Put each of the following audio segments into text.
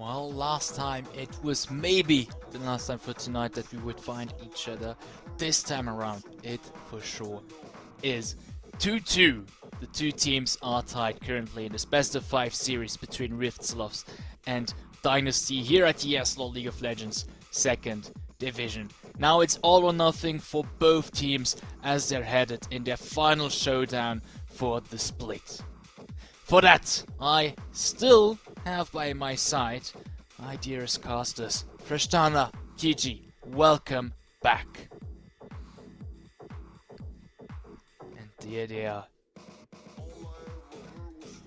Well, last time it was maybe the last time for tonight that we would find each other. This time around, it for sure is 2-2. The two teams are tied currently in this best of 5 series between Rift Sloths and Dynasty here at the ESLOL League of Legends 2nd Division. Now it's all or nothing for both teams as they're headed in their final showdown for the split. For that, I still have by my side my dearest casters, Frashtana, Kiji, welcome back. And there they are.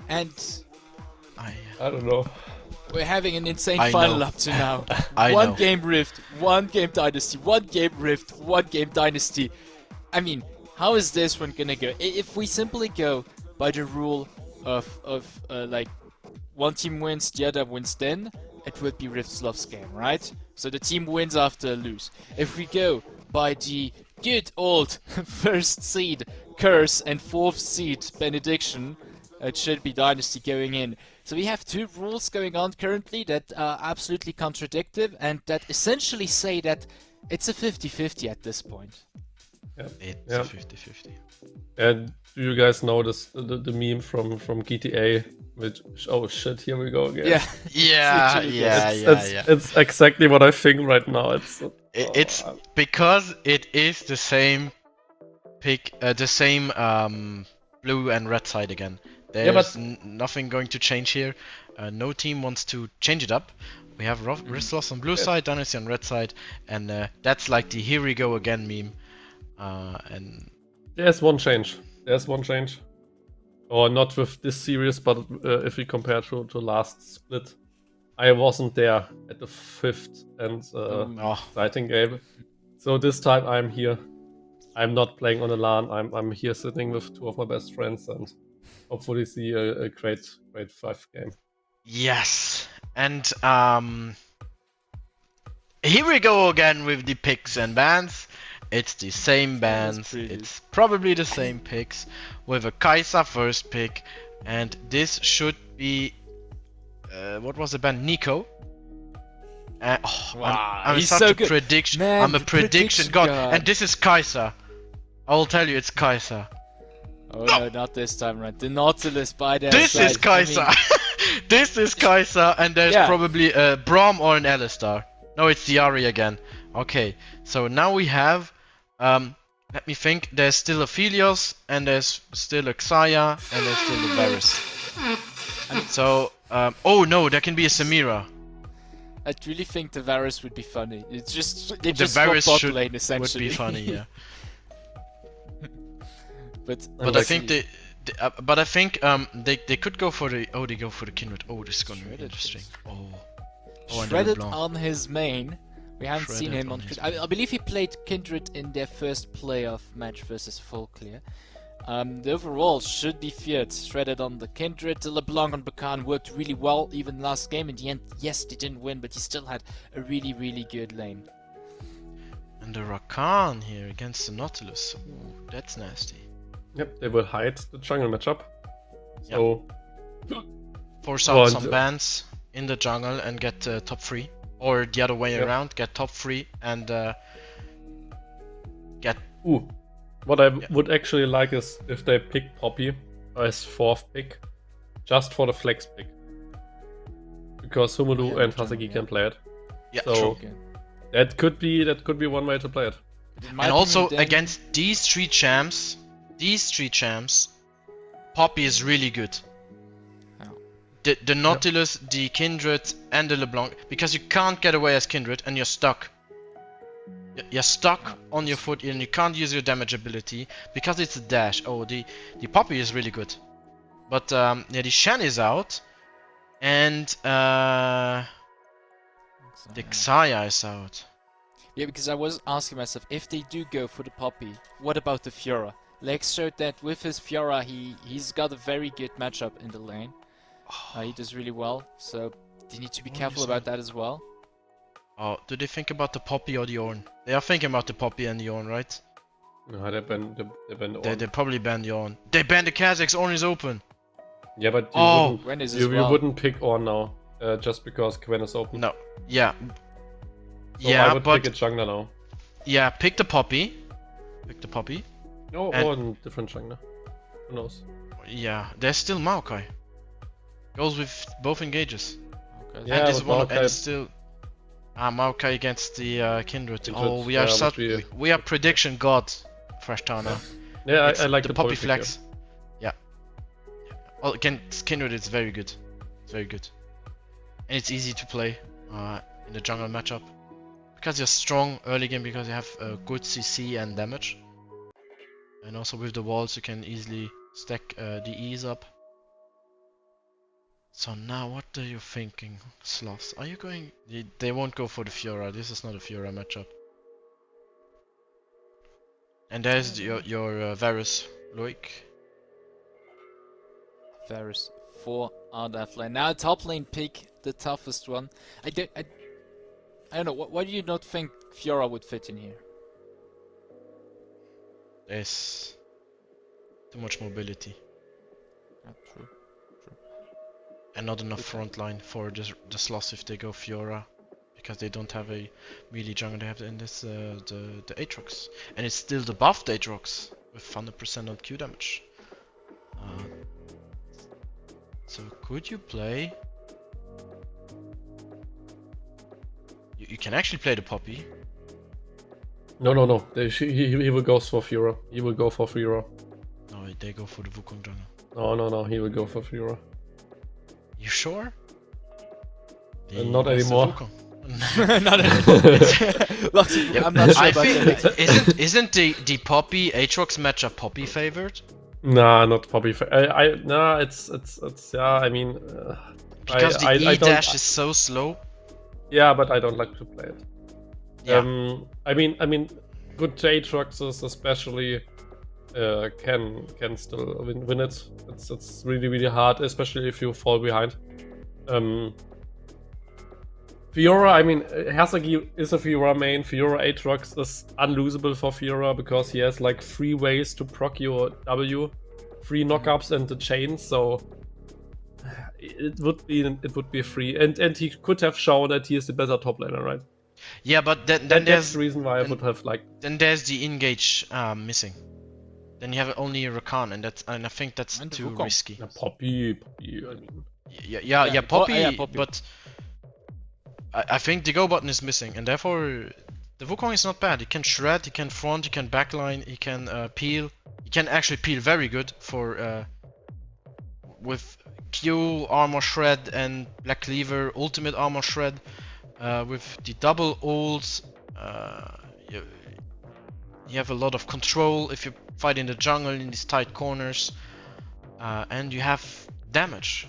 And I don't know. we're having an insane I final know. up to now. I One know. game Rift, one game Dynasty, one game Rift, one game Dynasty. I mean, how is this one gonna go? If we simply go by the rule of like one team wins, the other wins, then it would be Rift Sloth's game, right? So the team wins after a lose. If we go by the good old first seed curse and fourth seed benediction, it should be Dynasty going in. So we have two rules going on currently that are absolutely contradictory and that essentially say that it's a 50-50 at this point. Yeah. It's Yeah. a 50-50. And do you guys know this, the meme from GTA? Which, oh shit, here we go again. Yeah. Yeah, Literally, yeah, It's, yeah. it's exactly what I think right now. It's because it is the same pick, the same blue and red side again. There's but- nothing going to change here. No team wants to change it up. We have Sloths on blue side, Dynasty on red side, and that's like the here we go again meme. And There's one change. There's one change. Or not with this series, but if we compare to last split. I wasn't there at the 5th and exciting game. So this time I'm here. I'm not playing on a LAN. I'm here sitting with two of my best friends and hopefully see a great 5 game. yes, and here we go again with the picks and bans. It's the same bans, it's probably the same picks, with a Kai'Sa first pick, and this should be, what was the ban? Nico. Wow, I'm he's such so a good. prediction, Man, I'm a the prediction prediction god, god. and this is Kai'Sa. I will tell you, it's Kai'Sa. Oh no, not this time around. The Nautilus by their This side. is Kai'Sa. This is Kai'Sa, and there's Yeah. probably a Braum or an Alistar. No, it's the Ahri again. Okay, so now we have, let me think, there's still a Philios, and there's still a Xayah, and there's still a Varus. So, oh no, there can be a Samira. I really think the Varus would be funny. It's just they The just Varus swap bot should, lane would essentially. be funny, yeah. But But I think but I think they could go for the, they go for the Kindred. Oh, this is gonna be Shredded interesting. is- Oh, and Shredded LeBlanc. on his main. We haven't seen Shredded him on on. his I believe he played Kindred in their first playoff match versus Full Clear. The overall should be feared. Shredded on the Kindred, the LeBlanc on Bakan worked really well even last game. In the end, yes, they didn't win, but he still had a really, really good lane. And the Rakan here against the Nautilus. Ooh, that's nasty. Yep, they will hide the jungle matchup. So Force out some and, bans in the jungle and get top 3. Or the other way around, get top 3 and get... ooh, what I would actually like is if they pick Poppy as 4th pick, just for the flex pick. Because Humulu Yeah, and jungle, Haseki yeah. can play it. Yeah, So true. Okay. that could be one way to play it. In my And also opinion, then- against these three champs, Poppy is really good. Oh. The Nautilus, the Kindred, and the LeBlanc, because you can't get away as Kindred and you're stuck. You're stuck on your foot and you can't use your damage ability because it's a dash. Oh, the Poppy is really good. But yeah, the Shen is out, and the Xayah is out. Yeah, because I was asking myself, if they do go for the Poppy, what about the Fiora? Lex showed that with his Fiora, he's got a very good matchup in the lane. He does really well, so they need to be What careful is about that? that as well. Oh, do they think about the Poppy or the Ornn? They are thinking about the Poppy and the Ornn, right? No, they banned They probably banned the Ornn. They banned the Kazakhs, Ornn is open. Yeah, but Oh, When is you as well? wouldn't pick Ornn now. just because Gwen is open. No. Yeah. So yeah, I would but pick a jungler now. yeah, pick the Poppy. Pick the Poppy. Oh, And- or a different jungler. Who knows? Yeah, there's still Maokai. Goes with both engages. Okay. Yeah, and this but one Maokai- and still Maokai against the Kindred. Kindred, Oh, we are would such be- we are prediction god, Fresh Town now. Yeah, It's I like the the Poppy pick flex. Yeah. Oh, against Kindred, it's very good. It's very good, and it's easy to play in the jungle matchup because you're strong early game because you have good CC and damage, and also with the walls you can easily stack the E's up. So now, what are you thinking, Sloths? Are you going? They won't go for the Fiora. This is not a Fiora matchup. And there's your Varus, Loic. Varus for our left lane. Now top lane pick, the toughest one. I don't know. Why do you not think Fiora would fit in here? There's too much mobility Yeah, true. and not enough front line for the Sloths if they go Fiora, because they don't have a melee jungle. They have in this the Aatrox, and it's still the buffed Aatrox with 100% on Q damage. So could you play? You can actually play the Poppy. No. He will go for Fiora. He will go for Fiora. No, they go for the Wukong jungle. No. He will go for Fiora. You sure? Not That's the anymore. Wukong. Not anymore. Lots of, I'm not sure I about think that. isn't the Poppy Aatrox matchup Poppy favored? Nah, not Poppy. Nah, it's yeah. I mean, Because the I E don't- dash is so slow. Yeah, but I don't like to play it. Yeah. I mean, good Aatroxes especially can still win it. It's really hard, especially if you fall behind. Fiora, I mean, Hasagi is a Fiora main. Fiora Aatrox is unlosable for Fiora because he has like 3 ways to proc your W, 3 knockups and the chain. So it would be free, and he could have shown that he is the better top laner, right? Yeah, but then That's there's the reason why I would have like. then there's the engage missing. Then you have only a Rakan, and I think that's And the too Wukong. risky. Poppy. I mean, Yeah, Poppy, yeah, Poppy. but I think the go button is missing, and therefore the Wukong is not bad. He can shred, he can front, he can backline, he can peel. He can actually peel very good for with Q armor shred and Black Cleaver ultimate armor shred. With the double ults, you have a lot of control if you fight in the jungle in these tight corners, and you have damage.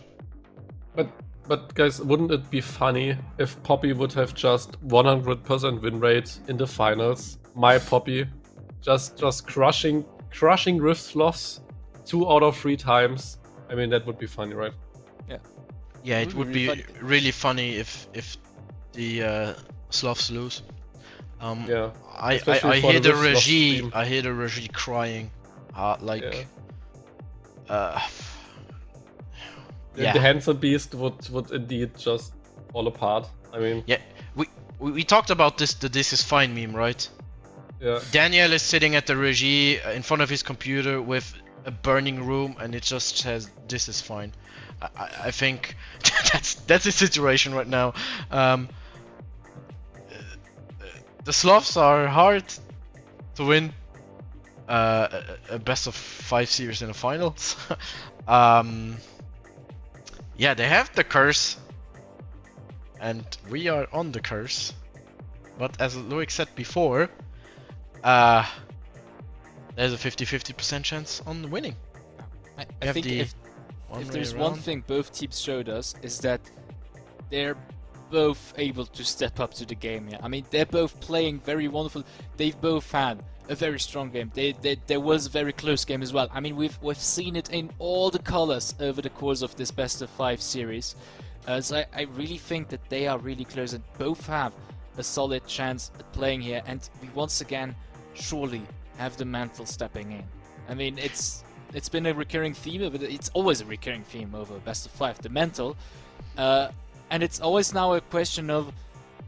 but guys, wouldn't it be funny if Poppy would have just 100% win rate in the finals? My Poppy, just crushing Rift Sloths 2 out of 3 times. I mean, that would be funny, right? Yeah, it would be funny. really funny if the Sloths lose. Yeah. I especially for hear the the Rift Sloth Regie. stream. I hear the Regie crying, like. Yeah. Yeah. The handsome beast would indeed just fall apart. I mean, Yeah, we talked about the "This is fine" meme, right? yeah. Daniel is sitting at the Regie in front of his computer with a burning room, and it just says "This is fine." I think that's the situation right now. The Sloths are hard to win a best of 5 series in the finals. Yeah, they have the curse, and we are on the curse. But as Loic said before, there's a 50-50% chance on winning. I have think the if One way there's one around. thing both teams showed us is that they're both able to step up to the game. Yeah, I mean they're both playing very wonderful. They've both had a very strong game. There was a very close game as well. I mean we've seen it in all the colors over the course of this best of 5 series. So I really think that they are really close and both have a solid chance at playing here. And we once again surely have the mantle stepping in. I mean it's been a recurring theme over it's always a recurring theme over best of 5, the mental. And it's always now a question of,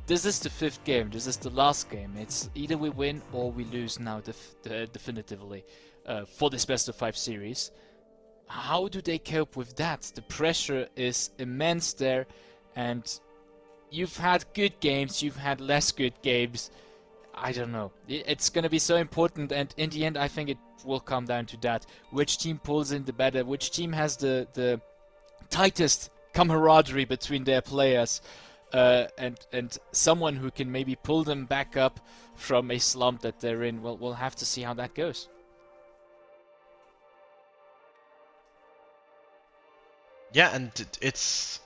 this is the 5th game, this is the last game. It's either we win or we lose now definitively for this best of 5 series. How do they cope with that? The pressure is immense there, and you've had good games, you've had less good games. I don't know. It's going to be so important, and in the end I think it will come down to that. Which team pulls in the better, which team has the tightest camaraderie between their players, and someone who can maybe pull them back up from a slump that they're in. Well, we'll have to see how that goes. Yeah, and it's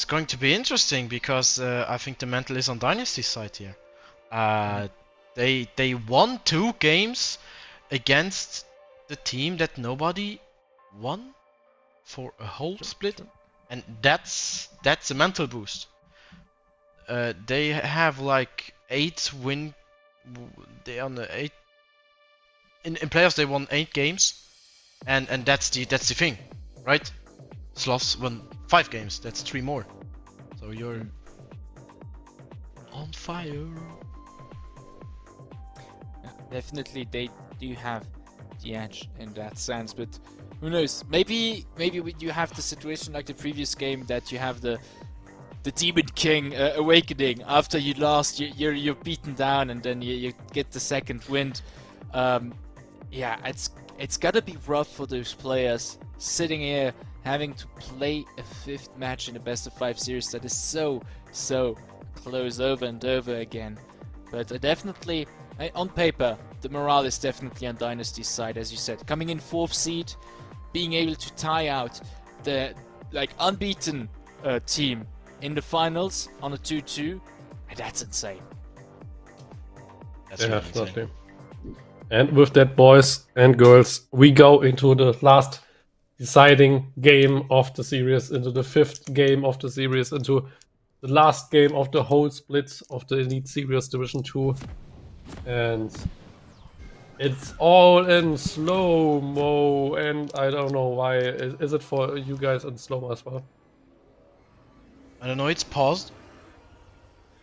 going to be interesting because I think the mental is on Dynasty's side here. They won 2 games against the team that nobody won for a whole split, and that's a mental boost. They have like 8 win. They on the 8 in playoffs. They won 8 games, and that's the thing, right? Sloths won 5 games. That's 3 more. So you're on fire. Yeah, definitely, they do have the edge in that sense, but who knows? Maybe you have the situation like the previous game that you have the Demon King awakening after you lost. You're beaten down, and then you get the second wind. Yeah, it's gotta be rough for those players sitting here having to play a 5th match in the best of 5 series that is so close over and over again. But definitely, on paper, the morale is definitely on Dynasty's side, as you said. Coming in 4th seed, being able to tie out the unbeaten team in the finals on a 2-2, that's insane. That's really insane. Definitely. And with that, boys and girls, we go into the last deciding game of the series, into the 5th game of the series, into the last game of the whole split of the Elite Series Division 2. And it's all in slow-mo, and I don't know why. Is it for you guys in slow-mo as well? I don't know, it's paused.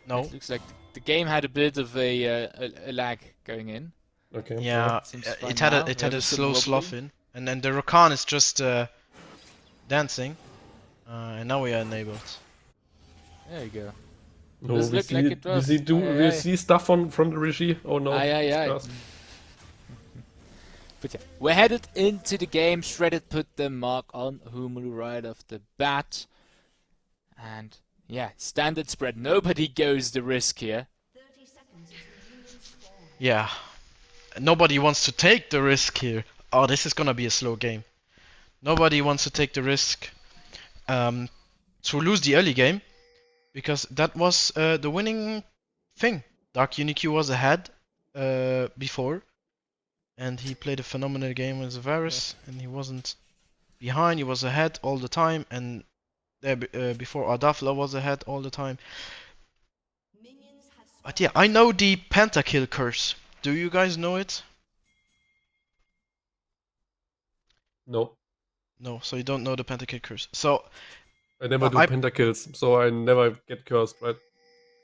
No. It looks like the game had a bit of a lag going in. Okay. Yeah, it had a slow slough in, and then the Rakan is just dancing, and now we are enabled. There you go. No, Does we look see, like it was. we see stuff from the Regie. Oh no. Aye. But yeah, we're headed into the game. Shredded put the mark on Humulu right off the bat. And yeah, standard spread. Nobody goes the risk here. Yeah, nobody wants to take the risk here. Oh, this is gonna be a slow game. Nobody wants to take the risk to lose the early game, because that was the winning thing. Dark UniQ was ahead before, and he played a phenomenal game with Varus, and he wasn't behind, he was ahead all the time, and there before Ardafla was ahead all the time. But yeah, I know the pentakill curse. Do you guys know it? No. No, so you don't know the pentakill curse. So I never do pentakills, so I never get cursed, right?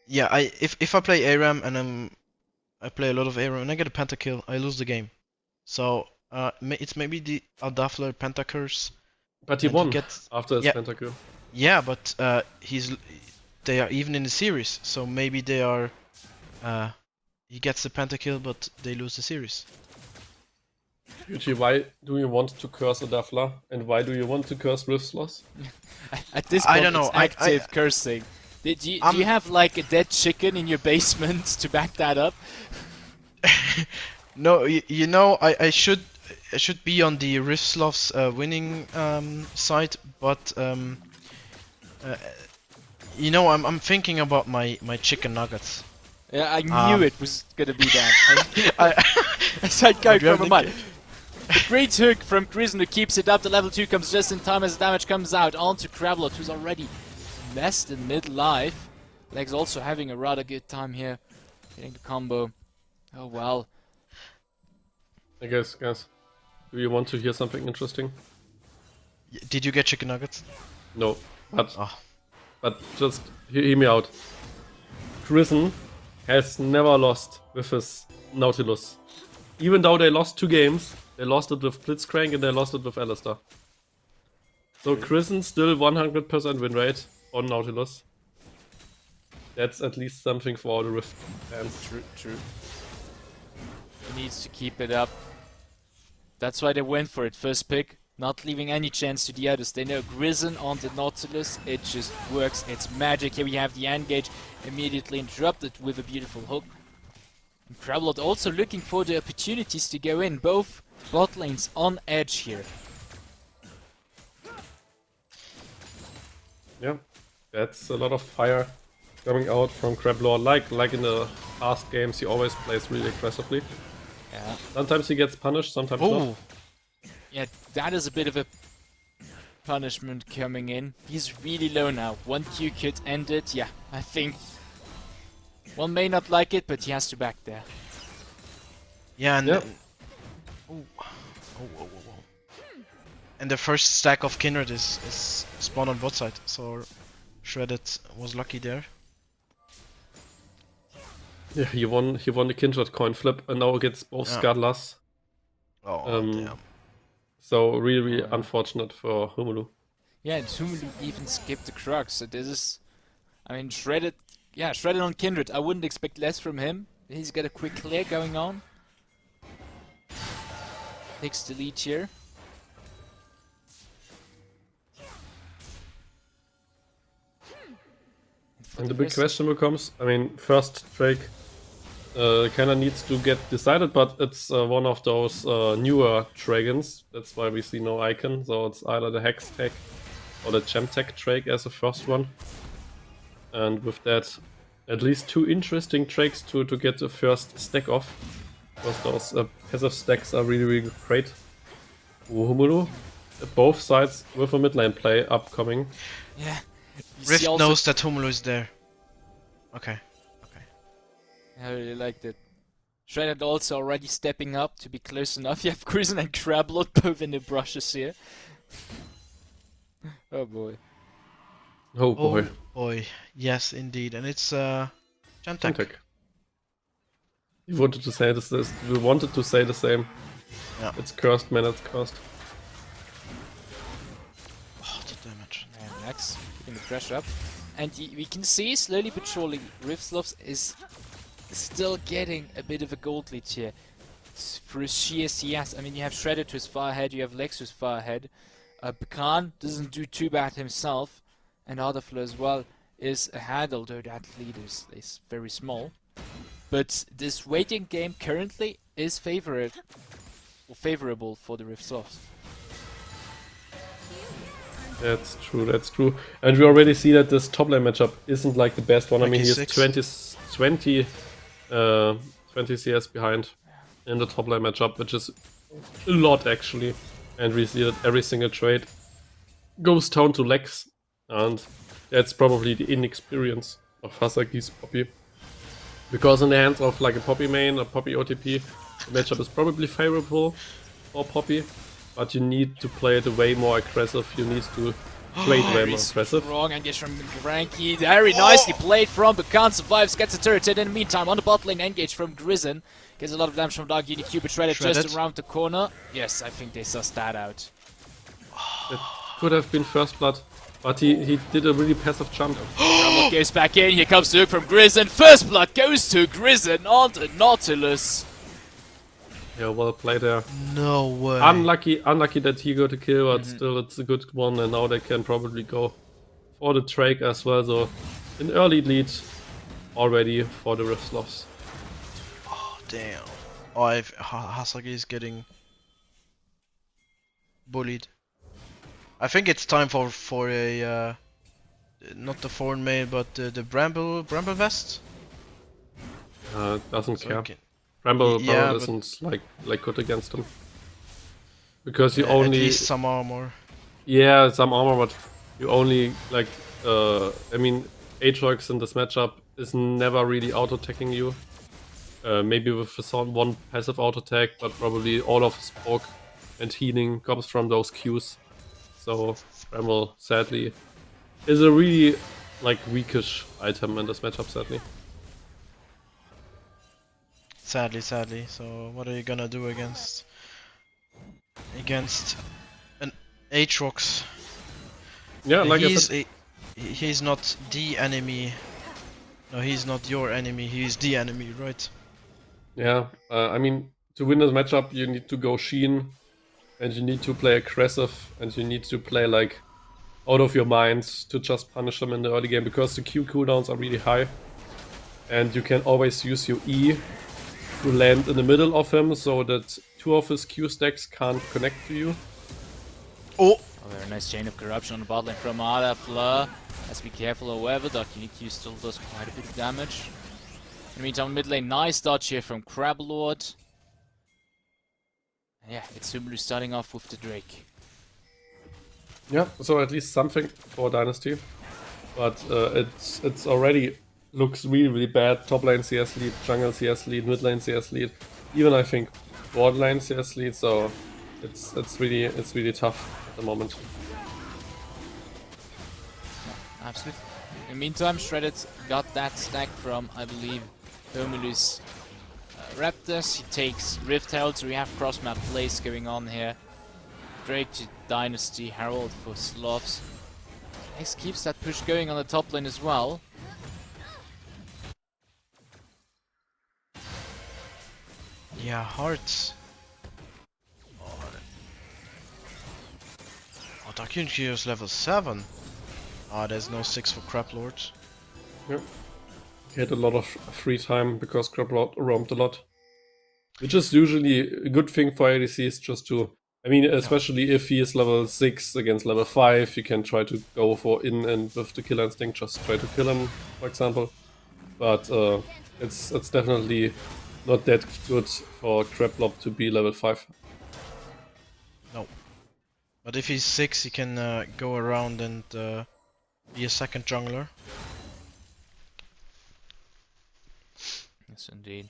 yeah, if I play ARAM and I play a lot of ARAM and I get a pentakill, I lose the game. So it's maybe the Ardafla pentacurse. But he won after his pentakill. Yeah, but they are even in the series, so maybe they are. He gets the pentakill, but they lose the series. Yuji, why do you want to curse Ardafla, and why do you want to curse with Sloths? At this point, I don't know. It's active cursing. Do you have like a dead chicken in your basement to back that up? No, you know, I should be on the Rifsloth's winning side, but you know, I'm thinking about my chicken nuggets. Yeah, I knew it was gonna be that. It's like going from a mine. The great hook from Grisen, who keeps it up. The level 2 comes just in time as the damage comes out onto Krablot, who's already messed in mid-life. Leg's also having a rather good time here, getting the combo. Oh well. I guess, guys, do you want to hear something interesting? Did you get chicken nuggets? No, but but just hear me out. Grisen has never lost with his Nautilus. Even though they lost 2 games, they lost it with Blitzcrank and they lost it with Alistair. So Grisen still 100% win rate on Nautilus. That's at least something for all the Rift fans. True. He needs to keep it up. That's why they went for it. First pick, not leaving any chance to the others. They know Grisen on the Nautilus, it just works. It's magic. Here we have the engage immediately interrupted with a beautiful hook. And Krablot also looking for the opportunities to go in. Both bot lanes on edge here. Yeah, that's a lot of fire coming out from Krablot. Like in the past games, he always plays really aggressively. Yeah. Sometimes he gets punished, sometimes not. Yeah, that is a bit of a punishment coming in. He's really low now. 1 Q could end it. Yeah, I think one may not like it, but he has to back there. Yeah, and Yep. and the first stack of Kindred is spawned on bot side, so Shredded was lucky there. Yeah, he won the Kindred coin flip and now gets both Yeah. Scudlers. Oh damn. So really unfortunate for Humulu. Yeah, and Tumulu even skipped the Crux, so this is... I mean, Shredded... Yeah, Shredded on Kindred. I wouldn't expect less from him. He's got a quick clear going on. Takes the lead here. And the big question becomes, I mean, first Drake kinda needs to get decided, but it's one of those newer dragons. That's why we see no icon, so it's either the Hex Tech or the Gem Tech Drake as the first one. And with that, at least 2 interesting Drakes to get the first stack off. Because those passive stacks are really great. Humulu, both sides with a mid lane play upcoming. Yeah. You Rift see also- knows that Humulu is there. Okay. I really liked it. Shredded also already stepping up to be close enough. You have Grisen and Krablot both in the brushes here. Oh boy. Oh boy. Oh boy. Yes, indeed. And it's Gem Tech. Tech. We wanted to say this. We wanted to say the same. Yeah. It's cursed, man. It's cursed. Oh, the damage. And Max keeping the pressure up. And we can see slowly but surely Sloths is still getting a bit of a gold lead here. For sheer CS. I mean, you have Shredded who's far ahead, you have Lex who's far ahead. Bakan doesn't do too bad himself. And Ardaflo as well is ahead, although that lead is very small. But this waiting game currently is favorable for the Rift Sloths. That's true. That's true. And we already see that this top lane matchup isn't like the best one. I mean, he's 20 CS behind in the top lane matchup, which is a lot actually. And we see that every single trade goes down to Lex, and that's probably the inexperience of Hasaki's Poppy. Because in the hands of like a Poppy main, a Poppy OTP, the matchup is probably favorable for Poppy, but you need to play it way more aggressive. You need to trade way more aggressive. Wrong engage from Granky. Very nicely played from Bakan. Survives, gets a turret. And in the meantime, on the bot lane, engage from Grisen. Gets a lot of damage from Dark Unicube, but Shredded just around the corner. Yes, I think they sussed that out. That could have been first blood, but he did a really passive jump. Krablot goes back in. Here comes the hook from Grisen. First blood goes to Grisen on the Nautilus. Yeah, well played there. No way. Unlucky that he got a kill, but still it's a good one, and now they can probably go for the Drake as well. So an early lead already for the Rift Sloths. Oh damn. Oh, Hasagi is getting bullied. I think it's time for a not the foreign mail, but the Bramble vest. Doesn't So care. okay. Bramble Yeah, isn't like good against him. Because you At only least some armor. yeah, some armor, but you only like I mean Aatrox in this matchup is never really auto attacking you. Maybe with one passive auto attack, but probably all of his poke and healing comes from those Qs. So Bramble sadly is a really like weakish item in this matchup, sadly. Sadly. So what are you gonna do against an Aatrox? Yeah, like I said, He's not the enemy. No, he's not your enemy. He's the enemy, right? yeah. I mean, to win this matchup, you need to go Sheen, and you need to play aggressive, and you need to play like out of your mind to just punish them in the early game because the Q cooldowns are really high, and you can always use your E to land in the middle of him so that 2 of his Q stacks can't connect to you. Oh! Very nice chain of corruption on the bot lane from Adafla. Let's be careful, however. Dark still does quite a bit of damage. In the meantime, mid lane, nice dodge here from Crablord. Yeah, it's Humulu starting off with the Drake. Yeah, so at least something for Dynasty, but it's already looks really bad. Top lane CS lead, jungle CS lead, mid lane CS lead, even I think bot lane CS lead. So it's really tough at the moment. Yeah, absolutely. In the meantime, Shredded got that stack from, I believe, Humulu's Raptors. He takes Rift Herald, so we have cross-map plays going on here. Drake to Dynasty, Herald for Sloths. X keeps that push going on the top lane as well. Yeah, Hearts. Oh, Dark is level 7. Ah, there's no 6 for Crablord. Yeah, he had a lot of free time because Crablord roamed a lot, which is usually a good thing for ADCs. Just to, I mean, especially if he is level 6 against level 5, you can try to go for in and with the killer instinct, just try to kill him, for example. But it's definitely not that good for Crablord to be level 5. No. But if he's 6, he can go around and be a second jungler. Yes, indeed.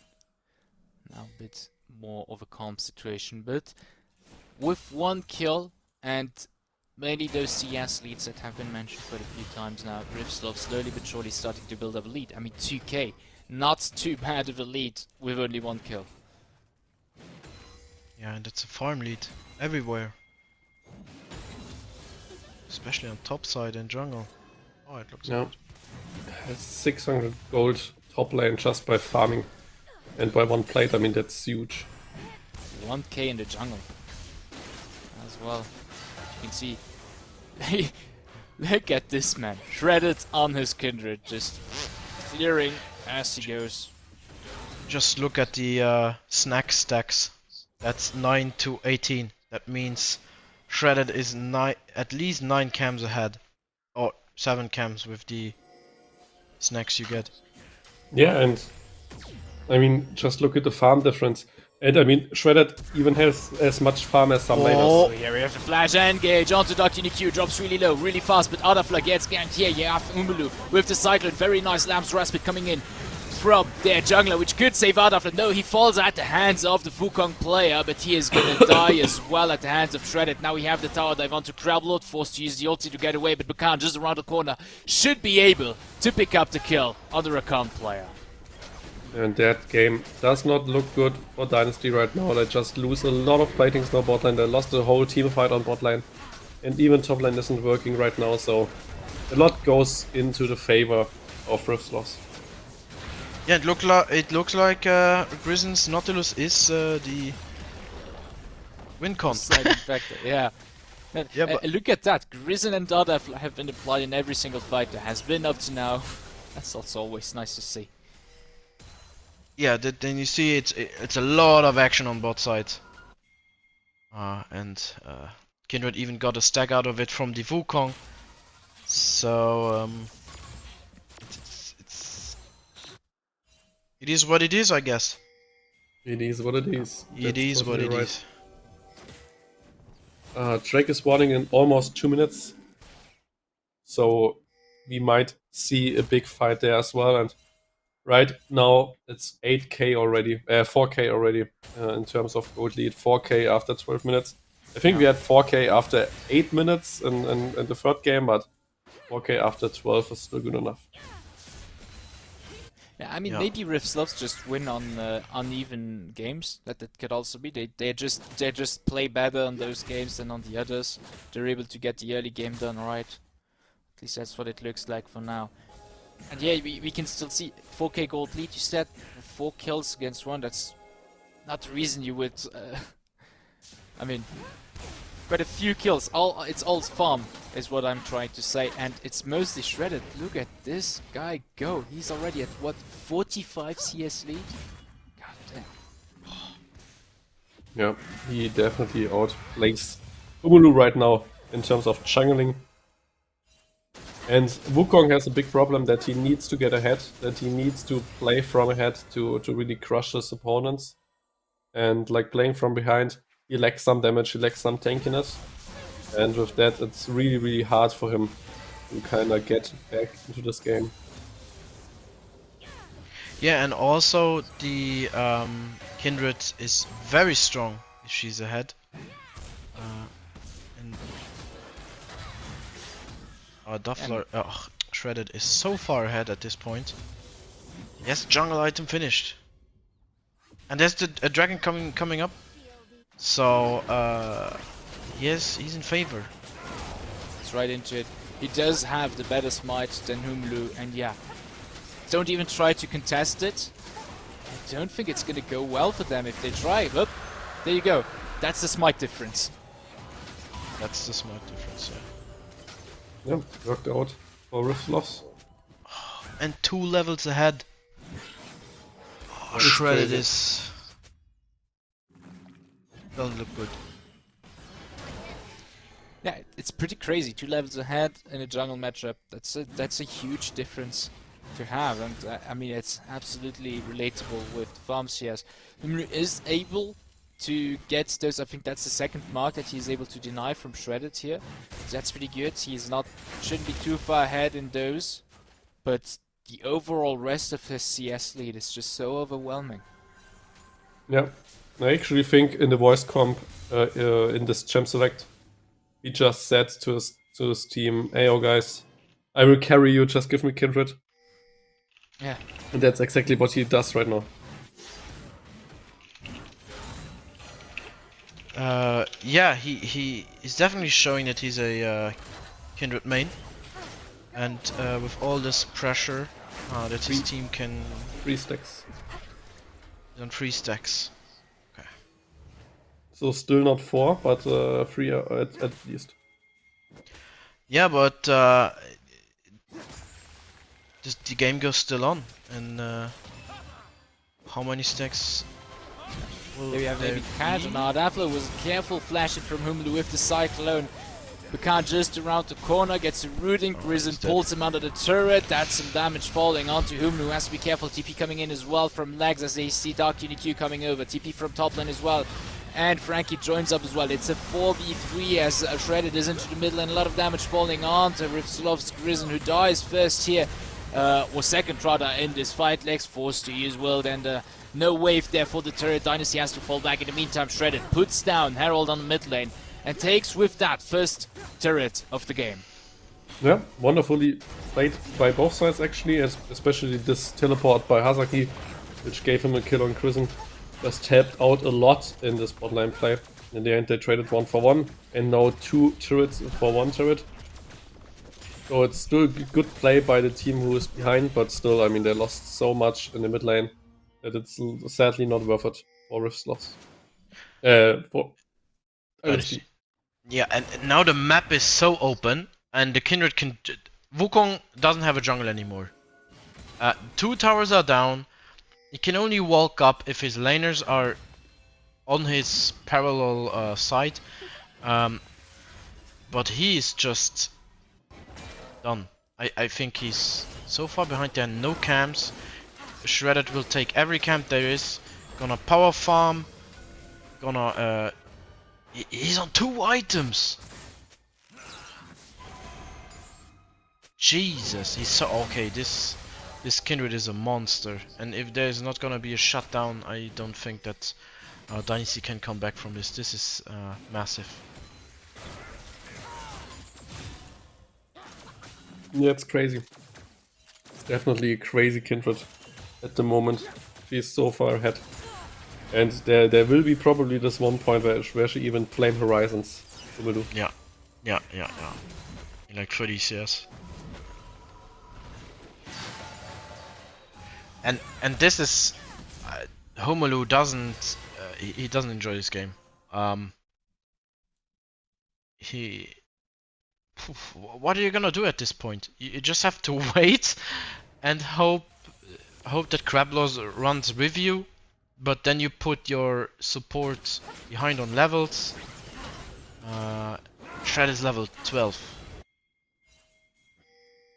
Now a bit more of a calm situation, but with 1 kill and mainly those CS leads that have been mentioned quite a few times now, Rivslov slowly but surely starting to build up a lead. I mean, 2k, not too bad of a lead with only 1 kill. Yeah, and it's a farm lead everywhere. Especially on top side and jungle. Oh, it looks good. Has 600 gold top lane just by farming and by 1 plate. I mean, that's huge. 1k in the jungle as well. You can see, look at this man, shredded on his kindred, just clearing as he goes. Just look at the snack stacks. That's 9 to 18. That means Shredded is at least 9 cams ahead. Or 7 cams with the snacks you get. Yeah, and I mean, just look at the farm difference. And I mean, Shredded even has as much farm as some laners. Oh, here we have the flash engage onto Q, drops really low, really fast, but Adafla gets ganked here. You have Umulu with the Cyclone, very nice Lamb's Respite coming in from their jungler, which could save Adafla. No, he falls at the hands of the Wukong player, but he is gonna die as well at the hands of Shredded. Now we have the tower dive onto Crablord, forced to use the ulti to get away, but Bakan just around the corner should be able to pick up the kill on the Rakan player. And that game does not look good for Dynasty right now. They just lose a lot of platings now bot lane. They lost the whole team fight on bot lane. And even top lane isn't working right now, so a lot goes into the favor of Rivslov. Yeah, it looks like Grizzon's Nautilus is the win con. Yeah. Yeah, but look at that. Grizzon and Dada have been applied in every single fight there has been up to now. That's also always nice to see. yeah, then you see it's a lot of action on both sides. And Kindred even got a stack out of it from the Wukong. So it is what it is, I guess. It is what it is. It is what it is. Drake is spawning in almost 2 minutes. So we might see a big fight there as well. And right now it's 8k already, 4k already in terms of gold lead. 4k after 12 minutes. I think we had 4k after 8 minutes in the third game, but 4K after 12 is still good enough. Yeah, I mean, Yeah. maybe Sloths just win on uneven games. That could also be. They just play better on those games than on the others. They're able to get the early game done right. At least that's what it looks like for now. And yeah, we can still see 4K gold lead. You said 4 kills against 1. That's not the reason you would. I mean, but a few kills. It's all farm is what I'm trying to say, and it's mostly shredded. Look at this guy go. He's already at what, 45 CS lead? God damn. Yeah, he definitely outplays Umulu right now in terms of jungling. And Wukong has a big problem that he needs to get ahead, that he needs to play from ahead to really crush his opponents. And like playing from behind, he lacks some damage, he lacks some tankiness. And with that, it's really, really hard for him to kind of get back into this game. Yeah, and also the Kindred is very strong if she's ahead. And Duffler, Shredded is so far ahead at this point. Yes, jungle item finished. And there's a dragon coming up. So yes, he's in favor. It's right into it. He does have the better smite than Humlu, and yeah, don't even try to contest it. I don't think it's gonna go well for them if they try. Look, there you go. That's the smite difference. That's the smart difference, yeah. Yeah, worked out for Rift Sloths. And 2 levels ahead. Oh, Shredded is... doesn't look good. Yeah, it's pretty crazy. 2 levels ahead in a jungle matchup. That's a huge difference to have, and I mean it's absolutely relatable with farm CS. Humlu is able to get those. I think that's the second mark that he's able to deny from Shredded here. So that's pretty good. He's not shouldn't be too far ahead in those, but the overall rest of his CS lead is just so overwhelming. Yeah, I actually think in the voice comp in this champ select, he just said to his team, "Hey, yo guys, I will carry you. Just give me Kindred." Yeah. And that's exactly what he does right now. Yeah, he is definitely showing that he's a Kindred main, and with all this pressure that his team can 3 stacks. on 3 stacks. Okay. So still not 4, but 3 at least. Yeah, but the game goes still on, and how many stacks? There we have maybe Cat. Now Daffler was careful flashing from Humlu with the Cyclone. Picard just around the corner, gets a rooting, Risen pulls him under the turret. That's some damage falling onto Humlu, has to be careful. TP coming in as well from Legs as they see Dark UniQ coming over. TP from top lane as well. And Frankie joins up as well. It's a 4v3 as Shredded is into the middle and a lot of damage falling onto Rifslov's Risen, who dies first here. Or second rather in this fight. Legs forced to use World, and no wave there for the turret. Dynasty has to fall back. In the meantime, Shredded puts down Herald on the mid lane and takes with that first turret of the game. Yeah, wonderfully played by both sides actually, especially this teleport by Hazaki, which gave him a kill on Risen. Just helped out a lot in this bot lane play. In the end they traded 1 for 1 and now 2 turrets for 1 turret. So it's still good play by the team who is behind, but still, I mean, they lost so much in the mid lane that it's sadly not worth it for Rift Sloths. For Dynasty. Yeah, and now the map is so open, and the Kindred can... Wukong doesn't have a jungle anymore. 2 towers are down. He can only walk up if his laners are on his parallel side. But he is just done. I think he's so far behind. There are no camps. Shredded will take every camp there is. Gonna power farm. Gonna he's on 2 items. Jesus, he's so okay. This Kindred is a monster, and if there is not gonna be a shutdown, I don't think that Dynasty can come back from this. This is massive. Yeah, it's crazy. It's definitely a crazy Kindred at the moment. She's so far ahead. And there will be probably this one point where she even Flame Horizons Humelu. Yeah. In like 30 CS. And this is Homolu doesn't he doesn't enjoy this game. What are you gonna do at this point? You just have to wait and hope that Crablaws runs with you, but then you put your support behind on levels. Shred is level 12.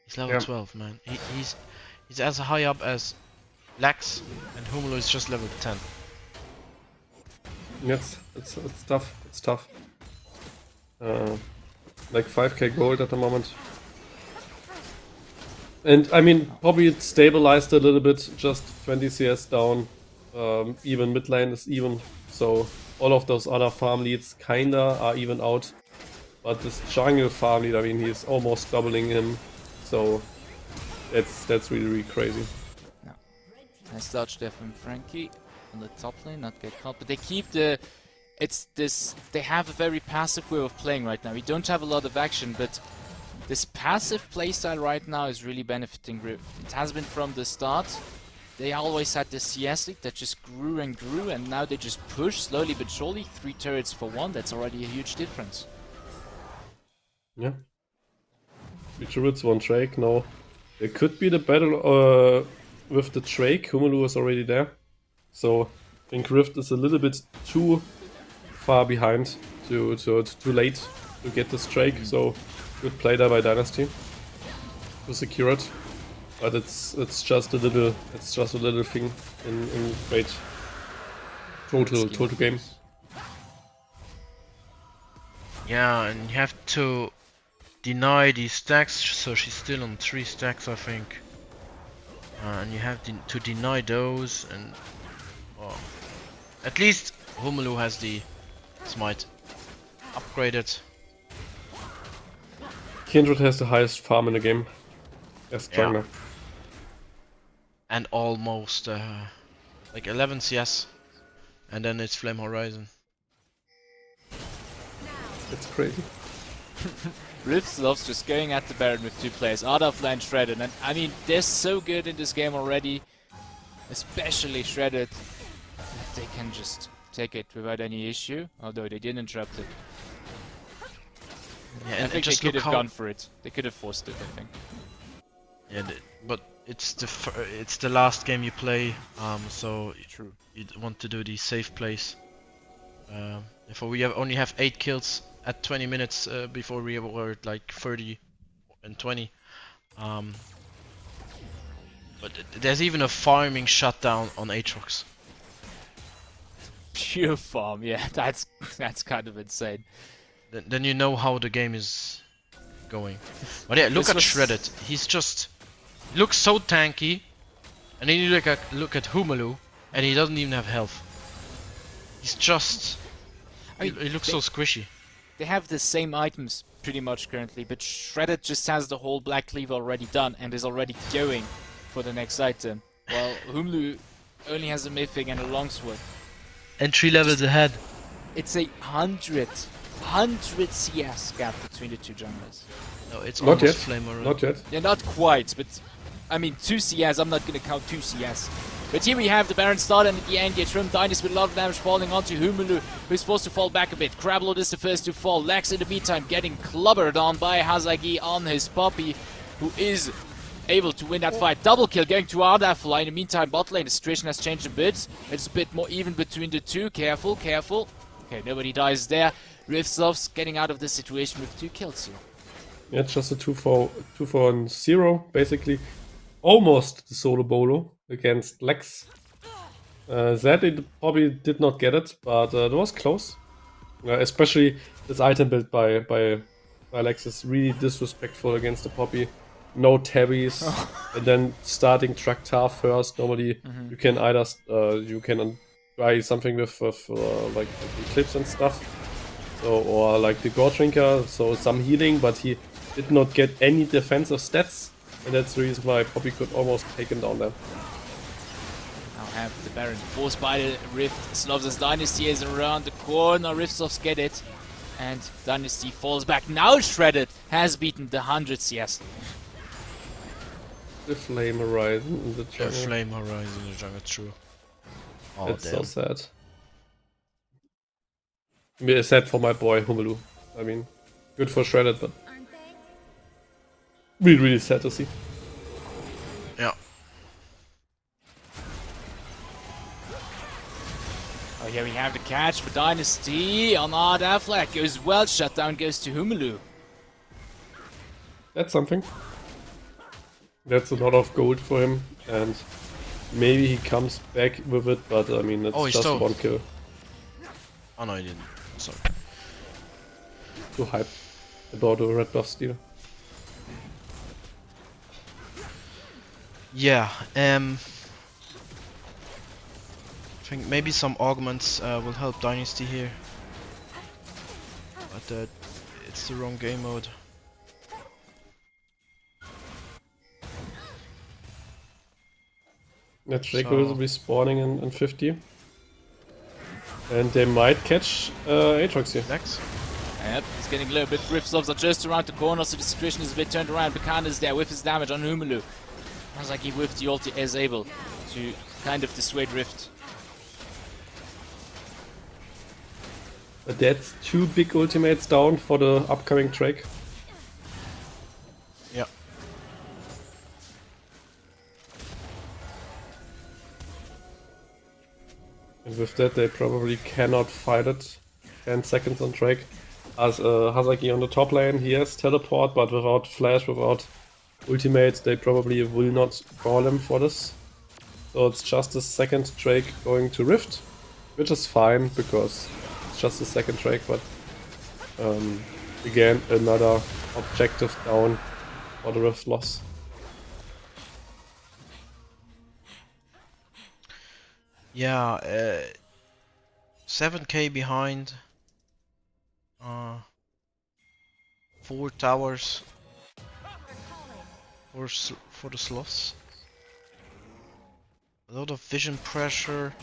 He's level 12, man. He's as high up as Lex, and Humolo is just level 10. Yes, it's tough. It's tough. Like 5k gold at the moment. And I mean, probably it stabilized a little bit, just 20 CS down. Even mid lane is even, so all of those other farm leads kinda are even out. But this jungle farm lead, I mean, he's almost doubling him, so that's really crazy. No. Nice dodge there from Frankie on the top lane, not get caught, but they keep the... They have a very passive way of playing right now. We don't have a lot of action, but this passive playstyle right now is really benefiting Rift. It has been from the start. They always had the CS league that just grew and grew, and now they just push slowly but surely. 3 turrets for 1, that's already a huge difference. Yeah. 3 turrets, 1 Drake, no. There could be the battle with the Drake. Humelu is already there. So I think Rift is a little bit too far behind, too late to get this Drake. So good play there by Dynasty to secure it. But it's just a little thing in great total game. Yeah, and you have to deny these stacks, so she's still on 3 stacks, I think. And you have to deny those, and at least Humelu has the smite upgraded. Kindred has the highest farm in the game as jungler. Yeah. And almost like 11 CS, and then it's Flame Horizon. It's crazy. Rift loves just going at the Baron with 2 players, out of line Shredded, and I mean, they're so good in this game already, especially Shredded, that they can just take it without any issue, although they didn't interrupt it. Yeah, I think they could have gone for it. They could have forced it, I think. Yeah, but it's the last game you play, so true. You want to do the safe plays. Therefore, we only have 8 kills at 20 minutes before we were at like 30 and 20. But there's even a farming shutdown on Aatrox. Pure farm, yeah, that's kind of insane. Then you know how the game is going. But yeah, look at Shredded. He's just looks so tanky, and then you look at Humelu, and he doesn't even have health. He's just he looks so squishy. They have the same items pretty much currently, but Shredded just has the whole Black Cleave already done and is already going for the next item, while Humelu only has a Mythic and a Longsword. And 3 levels ahead. It's a 100 CS gap between the 2 junglers. No, it's not yet. Flame already. Not yet. Yeah, not quite, but I mean 2 CS, I'm not gonna count 2 CS. But here we have the Baron start, and at the end, Trim Dynasty with a lot of damage falling onto Humelu, who's forced to fall back a bit. Crablord is the first to fall. Lex in the meantime getting clubbered on by Hazagi on his Poppy, who is able to win that fight. Double kill going to Ardafla. In the meantime, bot lane, the situation has changed a bit. It's a bit more even between the 2. Careful, careful. Okay, nobody dies there. Riftsloths getting out of this situation with 2 kills here. Yeah, it's just a 2-4-0, basically. Almost the solo bolo against Lex. Zed probably did not get it, but it was close. Especially this item build by Lex is really disrespectful against the Poppy. No tabbies, and then starting Traktar first. Normally you can either try something with like Eclipse and stuff. So, or like the Gore Drinker, so some healing, but he did not get any defensive stats, and that's the reason why Poppy could almost take him down there. Now have the Baron forced by the Rift. Sloths' Dynasty is around the corner. Riftsofts get it. And Dynasty falls back. Now Shredded has beaten the 100 CS. The Flame Horizon in the jungle. The Flame Horizon in the jungle, true. Oh, That's damn. so sad. Sad for my boy Humelu. I mean, good for Shredded, but really, really sad to see. Yeah. Oh, here we have the catch for Dynasty on Ard Affleck. Goes well, shutdown goes to Humelu. That's something. That's a lot of gold for him, and maybe he comes back with it, but I mean, it's just still... one kill. Oh no, he didn't. Sorry. Too hyped about a red buff steal. Yeah, I think maybe some augments will help Dynasty here. But it's the wrong game mode. That Draco will be spawning in 50. And they might catch Aatrox here. Next. Yep, he's getting a little bit. Riftsofts are just around the corner, so the situation is a bit turned around. Bakan is there with his damage on Humelu. Sounds like he with the ulti is able to kind of dissuade Rift. But that's 2 big ultimates down for the upcoming Drake. Yeah. And with that, they probably cannot fight it. 10 seconds on Drake. As Hazaki on the top lane, he has teleport, but without flash, without ultimate, they probably will not call him for this. So it's just a second Drake going to Rift, which is fine because it's just a second Drake, but again, another objective down for the Rift loss. Yeah, 7k behind. 4 towers for the Sloths. A lot of vision pressure.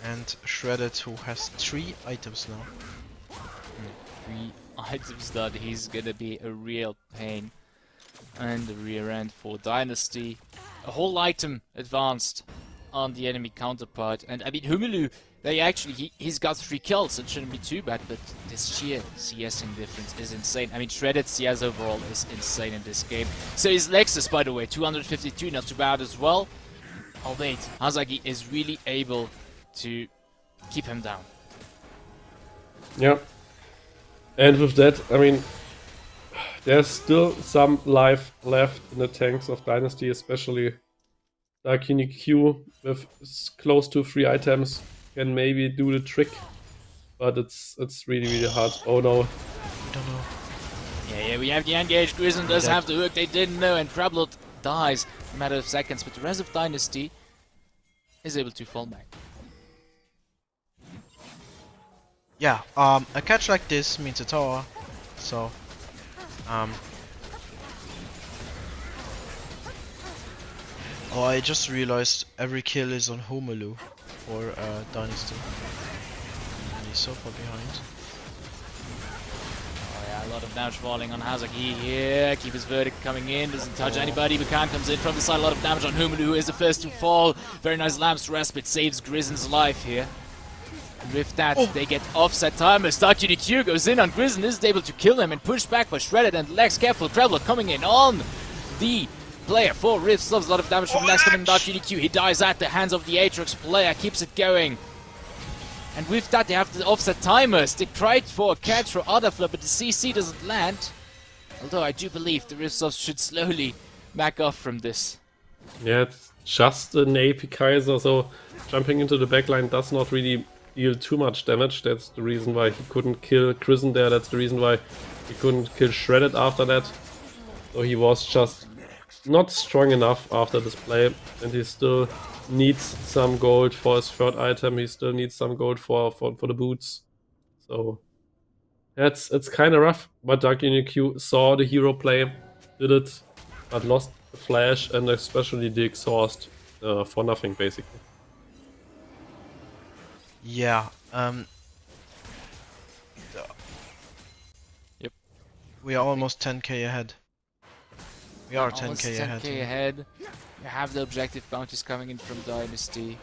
And Shredded, who has 3 items now. 3 items that he's gonna be a real pain. And the rear end for Dynasty. A whole item advanced on the enemy counterpart. And I mean, Humelu, they actually, he's got 3 kills, it shouldn't be too bad, but this sheer CSing difference is insane. I mean, Shredded CS overall is insane in this game. So is Lexus, by the way, 252, not too bad as well. Oh wait, Hazaki is really able to keep him down. Yeah. And with that, I mean, there's still some life left in the tanks of Dynasty, especially like Q with close to 3 items can maybe do the trick, but it's really, really hard. Oh no. I don't know. Yeah, we have the engaged. Grizzon does have the hook, they didn't know, and Travelot dies in a matter of seconds, but the rest of Dynasty is able to fall back. Yeah, a catch like this means a tower, so oh, I just realized every kill is on Humelu for Dynasty. And he's so far behind. Oh yeah, a lot of damage falling on Hazaki here. Keep his verdict coming in, doesn't touch anybody. Bakan comes in from the side, a lot of damage on Humelu, who is the first to fall. Very nice Lamb's Respite, saves Grizzon's life here. And with that, they get offset timer. StarQDQ goes in on Grizzon, is able to kill him and push back by Shredded and Lex. Careful, Traveler coming in on the player for Rifts. Loves a lot of damage from Lex coming down QDQ. He dies at the hands of the Aatrox player, keeps it going. And with that, they have the offset timers. They tried for a catch for Otterflip, but the CC doesn't land. Although I do believe the Rifts should slowly back off from this. Yeah, it's just an AP Kaiser, so jumping into the backline does not really deal too much damage. That's the reason why he couldn't kill Grizzon there. That's the reason why he couldn't kill Shredded after that. So he was just not strong enough after this play, and he still needs some gold for his third item. He still needs some gold for the boots. So it's kind of rough. But Dark Q saw the hero play, did it, but lost the flash and especially the exhaust for nothing basically. Yeah. Yep. We are almost 10k ahead. We are Almost 10k ahead. 10k ahead. You have the objective bounties coming in from Dynasty.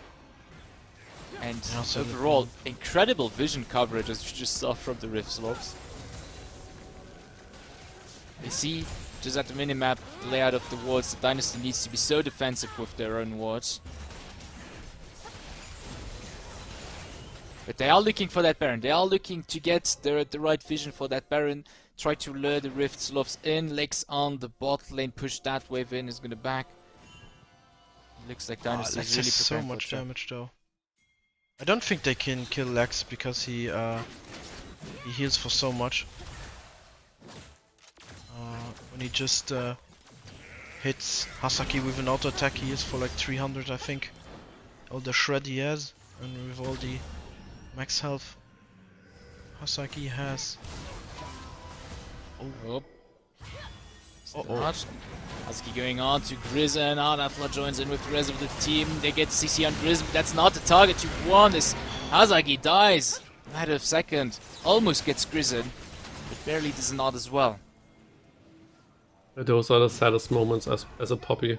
And also overall, incredible vision coverage as you just saw from the Rift Sloths. You see, just at the minimap, the layout of the wards, the Dynasty needs to be so defensive with their own wards. But they are looking for that Baron. They are looking to get the right vision for that Baron. Try to lure the Rift Sloths in. Lex on the bot lane, push that wave in, is gonna back. Looks like Dynasty is really so preparing much for damage though. I don't think they can kill Lex because he heals for so much. When he just hits Hasaki with an auto attack, he is for like 300, I think. All the shred he has, and with all the max health Hasaki has. Oh. Uh-oh. Husky going on to Grizzn. Atla joins in with the rest of the team. They get CC on Grizzn, but that's not the target you want. As Hazaki dies, matter of second, almost gets Grizzn, but barely does not as well. Those are the saddest moments as a Poppy.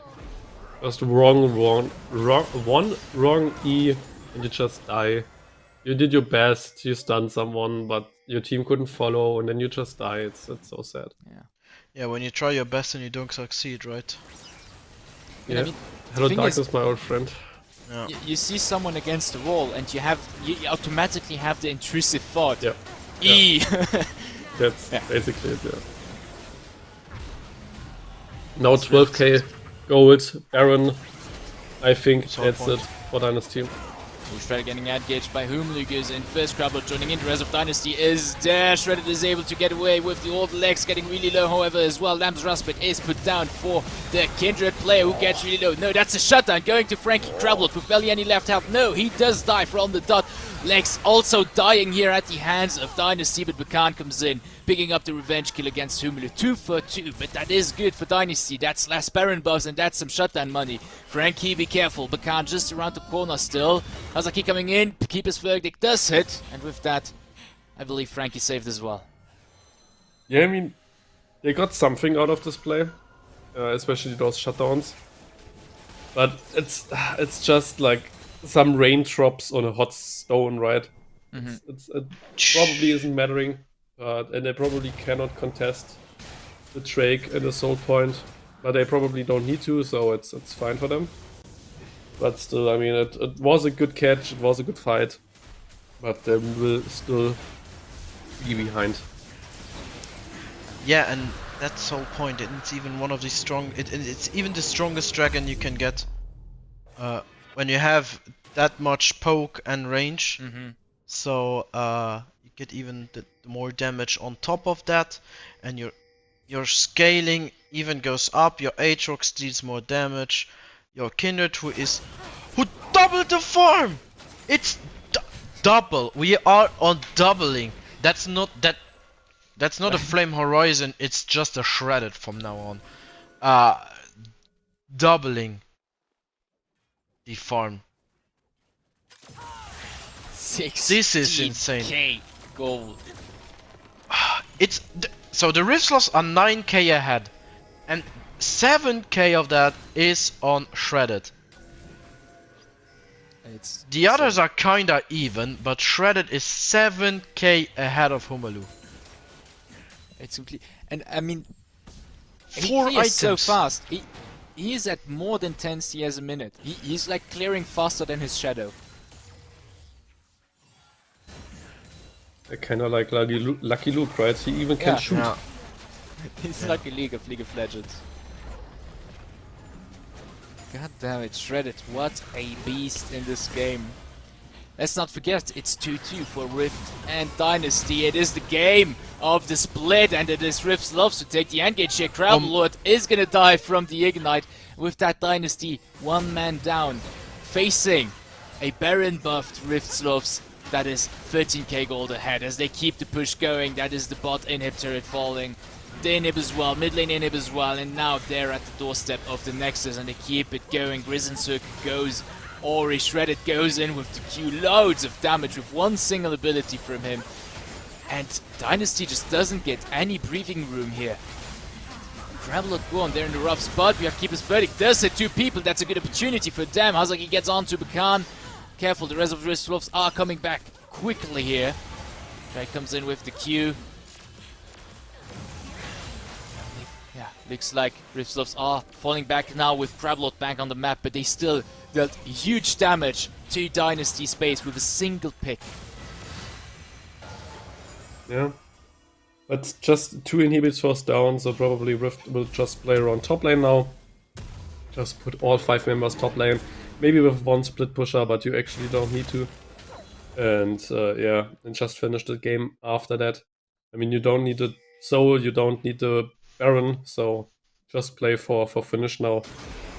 Just one wrong E and you just die. You did your best, you stunned someone, but your team couldn't follow, and then you just die. It's so sad. Yeah, when you try your best and you don't succeed, right? Yeah. I mean, Hello, thing Darkness, is, my old friend. Yeah. you see someone against the wall, and you automatically have the intrusive thought. Yeah. E. That's basically it. Yeah. Now 12k gold, Baron. I think that's it for Dynasty. Shredded getting engaged by Humlu goes in first. Crabble joining in. The rest of Dynasty is there. Shredded is able to get away with the old legs getting really low, however, as well. Lamb's Raspit is put down for the Kindred player who gets really low. No, that's a shutdown going to Frankie Crabble with barely any left health. No, he does die from the dot. Lex also dying here at the hands of Dynasty, but Bakan comes in, picking up the revenge kill against Humulu. 2 for 2, but that is good for Dynasty. That's less Baron buffs and that's some shutdown money. Frankie, be careful. Bakan just around the corner still. Hazaki coming in, keep his verdict does hit, and with that, I believe Frankie saved as well. Yeah, I mean, they got something out of this play, especially those shutdowns. But it's just like some raindrops on a hot stone, right? It probably isn't mattering, and they probably cannot contest the Drake and the Soul Point, but they probably don't need to, so it's fine for them. But still, I mean, it was a good catch, it was a good fight, but they will still be behind. Yeah, and that's Soul Point, and it's even one of the it's even the strongest dragon you can get. When you have that much poke and range, so you get even the more damage on top of that, and your scaling even goes up. Your Aatrox deals more damage. Your Kindred who doubled the farm. It's double. We are on doubling. That's not a Flame Horizon. It's just a Shredded from now on. Doubling the farm. This is insane. Gold. So the Rift Sloths are 9k ahead, and 7k of that is on Shredded. The others are kinda even, but Shredded is 7k ahead of Humulu. It's complete, and I mean, 4 he items. is so fast. He is at more than 10 CS a minute. He's like clearing faster than his shadow. Kind of like Lucky Luke, right? He even can shoot. Yeah. He's like a League of Legends. God damn it, Shredded, what a beast in this game. let's not forget, it's 2-2 for Rift and Dynasty. It is the game of the split, and it is Rift Sloths to take the engage here. Crowdlord is gonna die from the Ignite. With that, Dynasty, one man down, facing a Baron buffed Rift Sloths that is 13k gold ahead as they keep the push going. That is the bot inhib turret falling, the inhib as well, mid lane inhib as well, and now they're at the doorstep of the Nexus and they keep it going. Grizzensuk goes, Ori Shredded goes in with the Q, loads of damage with one single ability from him. And Dynasty just doesn't get any breathing room here. Gravelot Gorn, they're in the rough spot. We have Keeper's Verdict. Does hit 2 people. That's a good opportunity for them. Hazaki gets onto Bakan. Careful, the rest of the Rift Sloths are coming back quickly here. Trey comes in with the Q. Yeah, looks like Rift Sloths are falling back now with Gravelot back on the map, but they still dealt huge damage to Dynasty space with a single pick. Yeah. But just 2 inhibits force down, so probably Rift will just play around top lane now. Just put all 5 members top lane. Maybe with 1 split pusher, but you actually don't need to. And yeah, and just finish the game after that. I mean, you don't need the Soul, you don't need the Baron, so just play for finish now.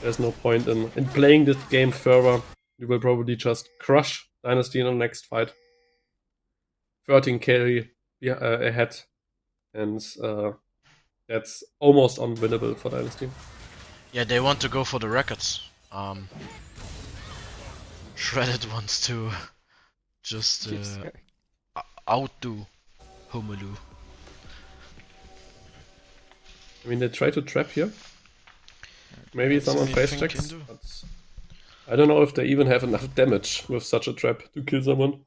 There's no point in playing this game further. You will probably just crush Dynasty in the next fight. 13 carry ahead. And that's almost unwinnable for Dynasty. Yeah, they want to go for the records. Shredded wants to just outdo Homelu. I mean, they try to trap here. Maybe someone face checks, but I don't know if they even have enough damage with such a trap to kill someone.